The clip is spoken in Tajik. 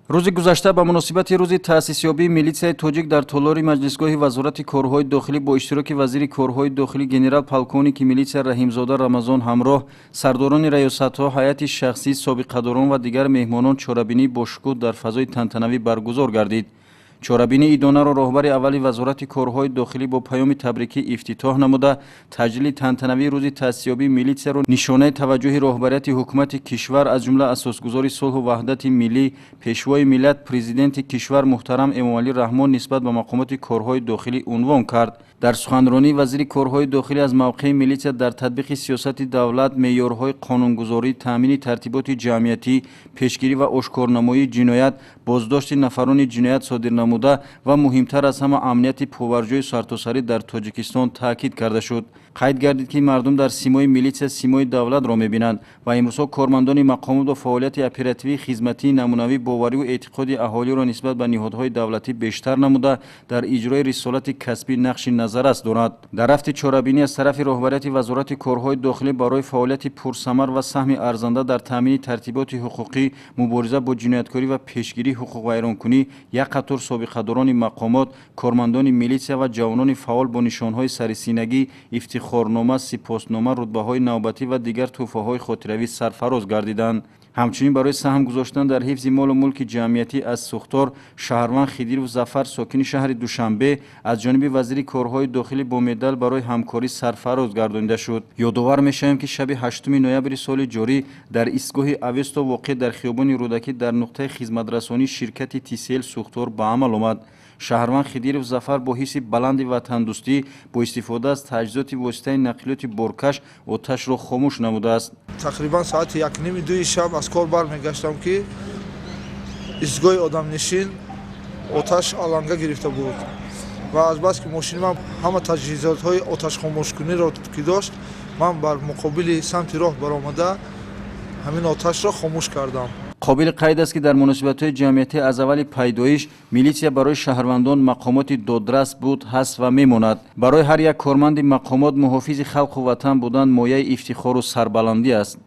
рӯзи гузашта ба муносибати рӯзи таъсисёбии милитсияи тоҷик дар толори маҷлисгоҳи вазорати корҳои дохилӣ бо иштироки вазири корҳои дохилӣ генерал полковники милитсия Раҳимзода Рамазон ҳамроҳ сардорони раёсатҳо, ҳайати шахсӣ, собиқадорон ва дигар меҳмонон чорабинӣ бо шукӯҳ дар фазои тантанавӣ баргузор гардид. чорабинии идонаро роҳбари аввали вазорати корҳои дохилӣ бо паёми табрикӣ ифтитоҳ намуда, таҷлили тантанавии рӯзи таъсисёбии милитсияро нишонаи таваҷҷӯҳи роҳбарияти ҳукумати кишвар аз ҷумла асосгузори сулҳу ваҳдати миллӣ, пешвои миллат, президенти кишвар муҳтарам Эмомалӣ Раҳмон нисбат ба мақомоти корҳои дохилӣ унвон кард. дар суханронии вазири корҳои дохилӣ аз мавқеи милитсия дар татбиқи сиёсати давлат, меъёрҳои қонунгузорӣ, таъмини тартиботи ҷамъиятӣ, пешгирӣ ва ошкорнамоии ҷиноят, боздошти нафарони ҷиноят содир намуда ва муҳимтар аз ҳама амнияти поварҷои сартосарӣ дар Тоҷикистон таъкид карда шуд. қайд гардид ки мардум дар симои милитсия симои давлатро мебинанд ва имрӯзҳо кормандони мақомот ба фаъолияти оперативии хизматии намунавӣ бовариву эътиқоди аҳолиро нисбат ба niҳодҳои давлатӣ бештар намуда дар иҷрои рисолати касбӣ нақши назаррас дорад. дар рафти чорабинӣ аз тарафи роҳбарияти вазорати корҳои дохилӣ барои фаъолияти пурсамар ва саҳми арзанда дар таъмини тартиботи ҳуқуқӣ, мубориза бо ҷинояткорӣ ва пешгирии ҳуқуқвайронкунӣ як қатор собиқадорони мақомот, кормандони милитсия ва ҷавонони фаъол бо нишонҳои сарисинагӣ, ифтихорнома, сипоснома, рутбаҳои навбатӣ ва дигар тӯҳфаҳои хотиравӣ сарфароз гардиданд. ҳамчунин барои саҳм гузоштан дар ҳифзи молу мулки ҷамъиятӣ аз сухтор шаҳрванд Хидиров Зафар сокини шаҳри Душанбе аз ҷониби вазири корҳои дохилӣ бо медал барои ҳамкорӣ сарфароз гардонида шуд. ёдовар мешавем ки шаби 8 ноябри соли ҷорӣ дар истгоҳи Авесто воқеъ дар хиёбони Рӯдакӣ дар нуқтаи хизматрасонии ширкати TCL сухтор ба амал омад. шаҳрванд Хидиров Зафар бо ҳисси баланди ватандӯстӣ бо истифода аз таҷҳизоти воситаи нақлиёти боркаш оташро хомӯш намудааст. тақрибан соати 1:30-2 шаб аз кор бармегаштам ки истгоҳи одамнишин оташ аланга гирифта буд ва азбаски мошини ман ҳама таҷҳизотҳои оташхомӯшкуниро ки дошт, ман бар муқобили самти роҳ баромада ҳамин оташро хомӯш кардам. қобили қайд аст ки дар муносибатҳои ҷамъиятӣ аз аввали пайдоиш милитсия барои шаҳрвандон мақомоти додрас буд, ҳаст ва мемонад. барои ҳар як корманди мақомот муҳофизи халқу ватан будан мояи ифтихору сарбаландӣ аст.